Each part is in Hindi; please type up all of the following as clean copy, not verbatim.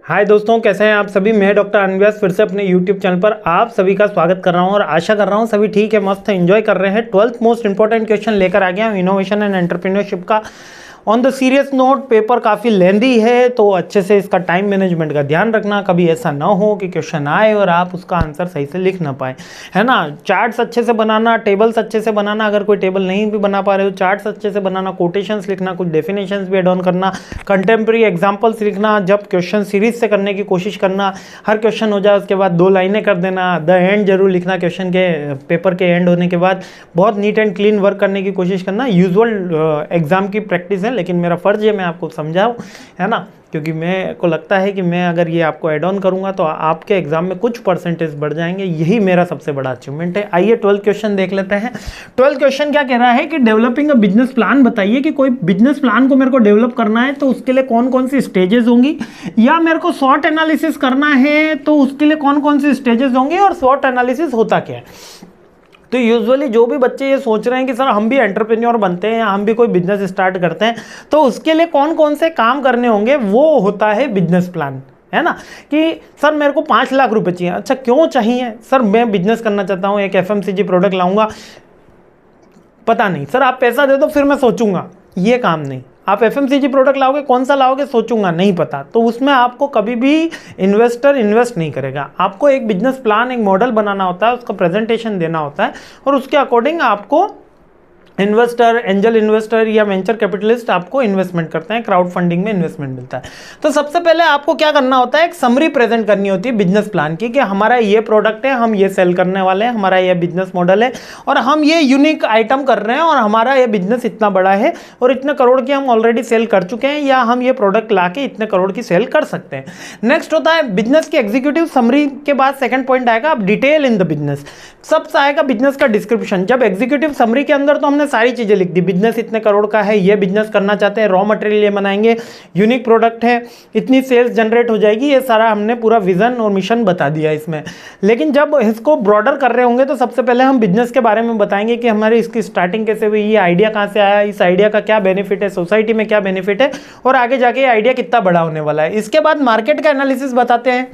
हाय दोस्तों, कैसे हैं आप सभी। मैं डॉक्टर अनव्यास फिर से अपने यूट्यूब चैनल पर आप सभी का स्वागत कर रहा हूं और आशा कर रहा हूं सभी ठीक है, मस्त एंजॉय कर रहे हैं। 12th मोस्ट इंपॉर्टेंट क्वेश्चन लेकर आ गया हूं इनोवेशन एंड एंटरप्रेन्योरशिप का। On the serious note, paper काफ़ी लेंदी है तो अच्छे से इसका टाइम मैनेजमेंट का ध्यान रखना। कभी ऐसा ना हो कि क्वेश्चन आए और आप उसका आंसर सही से लिख ना पाए, है ना। चार्ट्स अच्छे से बनाना, टेबल्स अच्छे से बनाना, अगर कोई टेबल नहीं भी बना पा रहे हो चार्ट्स अच्छे से बनाना, कोटेशंस लिखना, कुछ डेफिनेशंस भी एड ऑन करना, कंटेम्प्रेरी एग्जाम्पल्स लिखना, जब क्वेश्चन सीरीज से करने की कोशिश करना। हर क्वेश्चन हो जाए उसके बाद 2 लाइनें कर देना, द एंड जरूर लिखना क्वेश्चन के पेपर के एंड होने के बाद। बहुत नीट एंड क्लीन वर्क करने की कोशिश करना। यूजुअल एग्जाम की प्रैक्टिस है लेकिन मेरा फर्ज है मैं आपको समझाऊं, है ना, क्योंकि मेरे को लगता है कि मैं अगर ये आपको एड ऑन करूंगा तो आपके एग्जाम में कुछ परसेंटेज बढ़ जाएंगे। यही मेरा सबसे बड़ा अचीवमेंट है। आइए 12th क्वेश्चन देख लेते हैं। 12th क्वेश्चन क्या कह रहा है कि डेवलपिंग अ बिजनेस प्लान। बताइए कि कोई बिजनेस प्लान को मेरे को डेवलप करना है तो उसके लिए कौन कौन सी स्टेजेस होंगी, या मेरे को शॉर्ट एनालिसिस करना है तो उसके लिए कौन कौन सी स्टेजेस होंगी, और शॉर्ट एनालिसिस होता क्या है। तो यूजुअली जो भी बच्चे ये सोच रहे हैं कि सर हम भी एंटरप्रेन्योर बनते हैं या हम भी कोई बिजनेस स्टार्ट करते हैं तो उसके लिए कौन कौन से काम करने होंगे, वो होता है बिजनेस प्लान, है ना। कि सर मेरे को 5 लाख रुपए चाहिए। अच्छा, क्यों चाहिए सर? मैं बिजनेस करना चाहता हूँ, एक FMCG प्रोडक्ट लाऊंगा। पता नहीं सर, आप पैसा दे दो फिर मैं सोचूंगा। ये काम नहीं। आप FMCG प्रोडक्ट लाओगे, कौन सा लाओगे सोचूंगा, नहीं पता, तो उसमें आपको कभी भी इन्वेस्टर इन्वेस्ट नहीं करेगा। आपको एक बिजनेस प्लान, एक मॉडल बनाना होता है, उसका प्रेजेंटेशन देना होता है और उसके अकॉर्डिंग आपको इन्वेस्टर, एंजल इन्वेस्टर या वेंचर कैपिटलिस्ट आपको इन्वेस्टमेंट करते हैं, क्राउड फंडिंग में इन्वेस्टमेंट मिलता है। तो सबसे पहले आपको क्या करना होता है, एक समरी प्रेजेंट करनी होती है बिजनेस प्लान की, कि हमारा ये प्रोडक्ट है, हम ये सेल करने वाले हैं, हमारा ये बिजनेस मॉडल है और हम ये यूनिक आइटम कर रहे हैं और हमारा ये बिजनेस इतना बड़ा है और इतने करोड़ की हम ऑलरेडी सेल कर चुके हैं, या हम ये प्रोडक्ट ला के इतने करोड़ की सेल कर सकते हैं। नेक्स्ट होता है बिजनेस की एग्जीक्यूटिव समरी के बाद सेकंड पॉइंट आएगा अब डिटेल इन द बिजनेस। सबसे आएगा बिजनेस का डिस्क्रिप्शन। जब एग्जीक्यूटिव समरी के अंदर तो हमने सारी चीजें लिख दी, बिजनेस इतने करोड़ का है, ये बिजनेस करना चाहते हैं, रॉ मटेरियल ये बनाएंगे, यूनिक प्रोडक्ट है, इतनी सेल्स जनरेट हो जाएगी, ये सारा हमने पूरा विजन और मिशन बता दिया इसमें। लेकिन जब इसको ब्रॉडर कर रहे होंगे तो सबसे पहले हम बिजनेस के बारे में बताएंगे कि हमारी इसकी स्टार्टिंग कैसे हुई, ये आइडिया कहाँ से आया, इस आइडिया का क्या बेनिफिट है, सोसाइटी में क्या बेनिफिट है और आगे जाके ये आइडिया कितना बड़ा होने वाला है। इसके बाद मार्केट का एनालिसिस बताते हैं।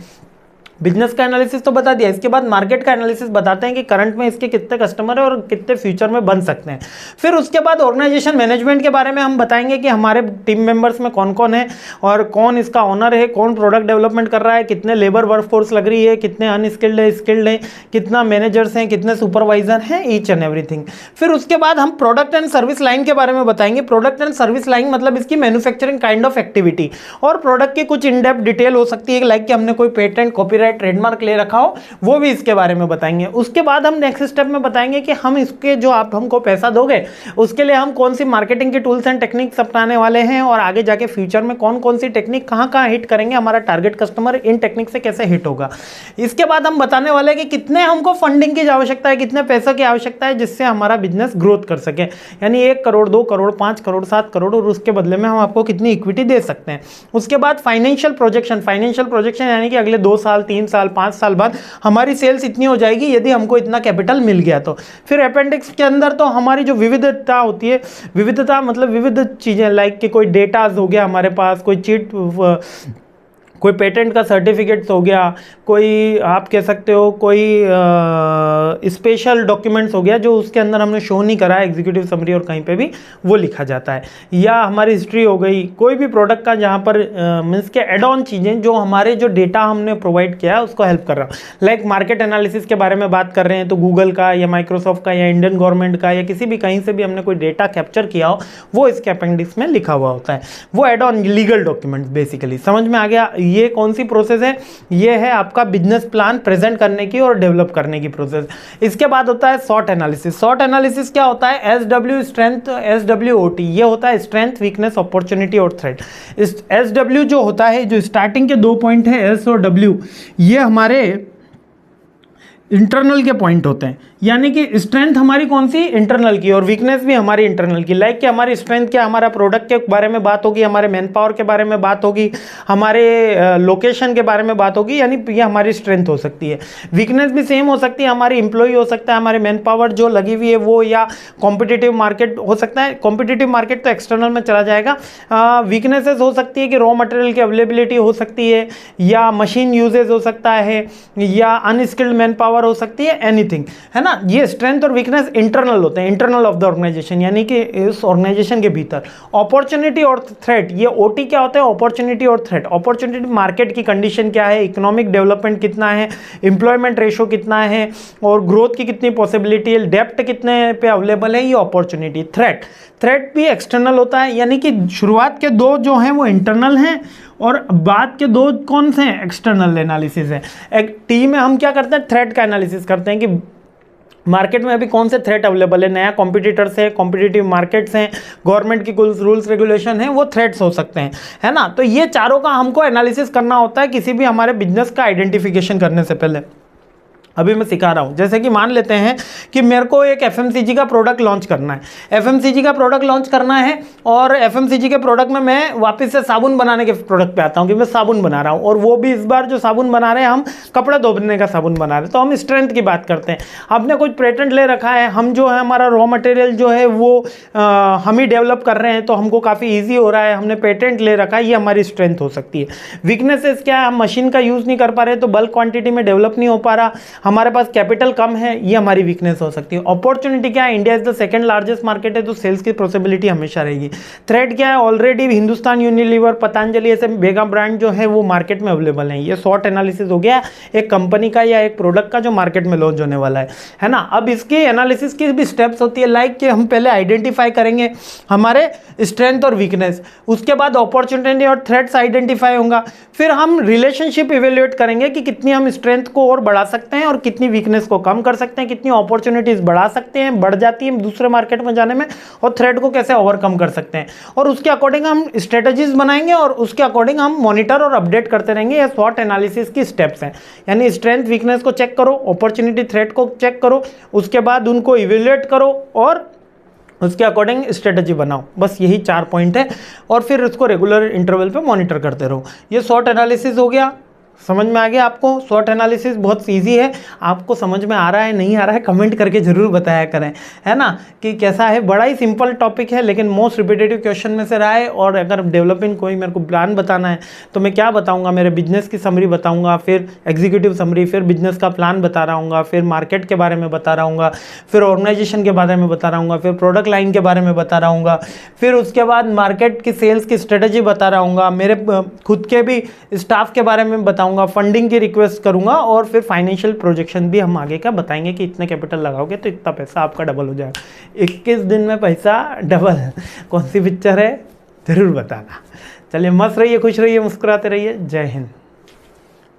बिजनेस का एनालिसिस तो बता दिया, इसके बाद मार्केट का एनालिसिस बताते हैं कि करंट में इसके कितने कस्टमर है और कितने फ्यूचर में बन सकते हैं। फिर उसके बाद ऑर्गेनाइजेशन मैनेजमेंट के बारे में हम बताएंगे कि हमारे टीम मेंबर्स में कौन कौन है और कौन इसका ओनर है, कौन प्रोडक्ट डेवलपमेंट कर रहा है, कितने लेबर वर्कफोर्स लग रही है, कितने अनस्किल्ड है, स्किल्ड है, कितना मैनेजर्स हैं, कितने सुपरवाइजर हैं, ईच एंड एवरीथिंग। फिर उसके बाद हम प्रोडक्ट एंड सर्विस लाइन के बारे में बताएंगे। प्रोडक्ट एंड सर्विस लाइन मतलब इसकी मैन्युफैक्चरिंग काइंड ऑफ एक्टिविटी, और प्रोडक्ट की कुछ इन डेप्थ डिटेल हो सकती है, लाइक कि हमने कोई पेटेंट, कॉपीराइट, ट्रेडमार्क ले रखा हो, वो भी इसके बारे में बताएंगे। उसके बाद हम नेक्स्ट स्टेप में बताएंगे कि हम इसके जो आप हमको पैसा दोगे उसके लिए हम कौन सी मार्केटिंग की टूल्स एंड टेक्निक्स अपनाने वाले हैं और आगे जाके फ्यूचर में कौन कौन सी टेक्निक कहां कहां हिट करेंगे, हमारा टारगेट कस्टमर इन टेक्निक से कैसे हिट होगा। इसके बाद हम बताने वाले हैं कि कितने हमको फंडिंग की आवश्यकता है, कितने पैसे की आवश्यकता है जिससे हमारा बिजनेस ग्रोथ कर सके, यानी 1 करोड़, 2 करोड़, 5 करोड़, 7 करोड़, और उसके बदले में हम आपको कितनी इक्विटी दे सकते हैं। उसके बाद फाइनेंशियल प्रोजेक्शन यानी कि अगले 2 साल, 3 साल, 5 साल बाद हमारी सेल्स इतनी हो जाएगी यदि हमको इतना कैपिटल मिल गया तो। फिर अपेंडिक्स के अंदर तो हमारी जो विविधता होती है, विविधता मतलब विविध चीजें, लाइक कि कोई डेटाज हो गया हमारे पास, कोई चीट, कोई पेटेंट का सर्टिफिकेट्स हो गया, कोई आप कह सकते हो कोई स्पेशल डॉक्यूमेंट्स हो गया जो उसके अंदर हमने शो नहीं करा है एग्जीक्यूटिव समरी और कहीं पे भी वो लिखा जाता है, या हमारी हिस्ट्री हो गई, कोई भी प्रोडक्ट का जहाँ पर मीन्स के एड ऑन चीज़ें जो हमारे जो डेटा हमने प्रोवाइड किया है उसको हेल्प कर रहा हूँ। लाइक मार्केट एनालिसिस के बारे में बात कर रहे हैं तो गूगल का या माइक्रोसॉफ्ट का या इंडियन गवर्नमेंट का या किसी भी कहीं से भी हमने कोई डेटा कैप्चर किया हो वो इसके अपेंडिक्स में लिखा हुआ होता है। वो add on legal documents basically. समझ में आ गया? ये कौन सी प्रोसेस है? ये है आपका बिजनेस प्लान प्रेजेंट करने की और डेवलप करने की प्रोसेस। इसके बाद होता है शॉर्ट एनालिसिस। शॉर्ट एनालिसिस क्या होता है? SW स्ट्रेंथ, SWOT, ये होता है स्ट्रेंथ, वीकनेस, अपॉर्चुनिटी और थ्रेट। SW जो होता है, जो स्टार्टिंग के 2 पॉइंट है S और W, ये हमारे इंटरनल के पॉइंट होते हैं, यानी कि स्ट्रेंथ हमारी कौन सी, इंटरनल की, और वीकनेस भी हमारी इंटरनल की। लाइक कि हमारी स्ट्रेंथ क्या, हमारा प्रोडक्ट के बारे में बात होगी, हमारे मैन पावर के बारे में बात होगी, हमारे लोकेशन के बारे में बात होगी, यानी ये हमारी स्ट्रेंथ हो सकती है। वीकनेस भी सेम हो सकती है, हमारी एम्प्लॉय हो सकता है, हमारी मैन पावर जो लगी हुई है वो, या कॉम्पिटिटिव मार्केट हो सकता है। कॉम्पिटिटिव मार्केट तो एक्सटर्नल में चला जाएगा। वीकनेसेस हो सकती है कि रॉ मटेरियल की अवेलेबिलिटी हो सकती है, या मशीन यूजेज हो सकता है, या अनस्किल्ड मैन पावर हो सकती है, एनीथिंग, है ना। ये स्ट्रेंथ और वीकनेस इंटरनल होते हैं, इंटरनल ऑफ द ऑर्गेनाइजेशन, यानी कि इस ऑर्गेनाइजेशन के भीतर। अपॉर्चुनिटी और थ्रेट, ये ओटी क्या होता है, अपॉर्चुनिटी और थ्रेट। अपॉर्चुनिटी मार्केट की कंडीशन क्या है, इकोनॉमिक डेवलपमेंट कितना है, एम्प्लॉयमेंट रेशो कितना है, और ग्रोथ की कितनी पॉसिबिलिटी है, डेप्थ कितने पे अवेलेबल है, ये अपॉर्चुनिटी। थ्रेट भी एक्सटर्नल होता है, यानी कि शुरुआत के दो जो हैं वो इंटरनल हैं और बाद के दो कौन से हैं, एक्सटर्नल एनालिसिस है। एक टीम में हम क्या करते हैं, थ्रेट का एनालिसिस करते हैं कि मार्केट में अभी कौन से थ्रेट अवेलेबल है, नया कॉम्पिटिटर्स है, कॉम्पिटिटिव मार्केट्स हैं, गवर्नमेंट की कुछ रूल्स रेगुलेशन है, वो थ्रेट्स हो सकते हैं, है ना। तो ये चारों का हमको एनालिसिस करना होता है किसी भी हमारे बिजनेस का आइडेंटिफिकेशन करने से पहले। अभी मैं सिखा रहा हूँ, जैसे कि मान लेते हैं कि मेरे को एक एफएमसीजी का प्रोडक्ट लॉन्च करना है, एफएमसीजी का प्रोडक्ट लॉन्च करना है, और एफएमसीजी के प्रोडक्ट में मैं वापस से साबुन बनाने के प्रोडक्ट पे आता हूँ कि मैं साबुन बना रहा हूँ, और वो भी इस बार जो साबुन बना रहे हैं हम कपड़ा धोने का साबुन बना रहे हैं। तो हम स्ट्रेंथ की बात करते हैं, हमने कुछ पेटेंट ले रखा है, हम जो है हमारा रॉ मटेरियल जो है वो हम ही डेवलप कर रहे हैं, तो हमको काफ़ी ईजी हो रहा है, हमने पेटेंट ले रखा है, ये हमारी स्ट्रेंथ हो सकती है। वीकनेसेस क्या है, हम मशीन का यूज़ नहीं कर पा रहे, तो बल्क क्वांटिटी में डेवलप नहीं हो पा रहा, हमारे पास कैपिटल कम है, ये हमारी वीकनेस हो सकती है। अपॉर्चुनिटी क्या है, India is the second largest market है, तो सेल्स की पॉसिबिलिटी हमेशा रहेगी। थ्रेट क्या है, ऑलरेडी हिंदुस्तान यूनिलीवर, पतंजलि ऐसे मेगा ब्रांड जो है वो मार्केट में अवेलेबल है। ये शॉर्ट एनालिसिस हो गया एक कंपनी का या एक प्रोडक्ट का जो मार्केट में लॉन्च होने वाला है ना। अब इसकी एनालिसिस की भी स्टेप्स होती है, लाइक कि हम पहले आइडेंटिफाई करेंगे हमारे स्ट्रेंथ और वीकनेस, उसके बाद अपॉर्चुनिटी और थ्रेट्स आइडेंटिफाई होगा, फिर हम रिलेशनशिप इवेल्युएट करेंगे कि कितनी हम स्ट्रेंथ को और बढ़ा सकते हैं और कितनी वीकनेस को कम कर सकते हैं, कितनी अपॉर्चुनिटीज बढ़ा सकते हैं, बढ़ जाती है दूसरे मार्केट में जाने में, और थ्रेट को कैसे ओवरकम कर सकते हैं, और उसके अकॉर्डिंग हम स्ट्रेटजीज बनाएंगे और उसके अकॉर्डिंग हम मॉनिटर और अपडेट करते रहेंगे। ये शॉर्ट एनालिसिस की स्टेप्स हैं, यानी स्ट्रेंथ वीकनेस को चेक करो, अपॉर्चुनिटी थ्रेट को चेक करो, उसके बाद उनको इवेल्युएट करो और उसके अकॉर्डिंग स्ट्रेटजी बनाओ। बस यही 4 पॉइंट है, और फिर उसको रेगुलर इंटरवल पे मॉनिटर करते रहो। ये शॉर्ट एनालिसिस हो गया, समझ में आ गया आपको। शॉर्ट एनालिसिस बहुत ईजी है, आपको समझ में आ रहा है नहीं आ रहा है कमेंट करके जरूर बताया करें, है ना, कि कैसा है। बड़ा ही सिंपल टॉपिक है लेकिन मोस्ट रिपीटेटिव क्वेश्चन में से रहा है। और अगर डेवलपिंग कोई मेरे को प्लान बताना है तो मैं क्या बताऊंगा, मेरे बिजनेस की समरी बताऊंगा, फिर एग्जीक्यूटिव समरी, फिर बिजनेस का प्लान बता रहा हूँ, फिर मार्केट के बारे में बता रहा हूँ, फिर ऑर्गेनाइजेशन के बारे में बता रहा हूँ, फिर प्रोडक्ट लाइन के बारे में बता रहा हूँ, फिर उसके बाद मार्केट की सेल्स की स्ट्रेटेजी बता रहा हूँ, मेरे खुद के भी स्टाफ के बारे में बताऊंगा, फंडिंग की रिक्वेस्ट करूंगा, और फिर फाइनेंशियल प्रोजेक्शन भी हम आगे का बताएंगे कि इतने कैपिटल लगाओगे तो इतना पैसा आपका डबल हो जाएगा। 21 दिन में पैसा डबल, कौन सी पिक्चर है जरूर बताना। चलिए, मस्त रहिए, खुश रहिए, मुस्कुराते रहिए। जय हिंद।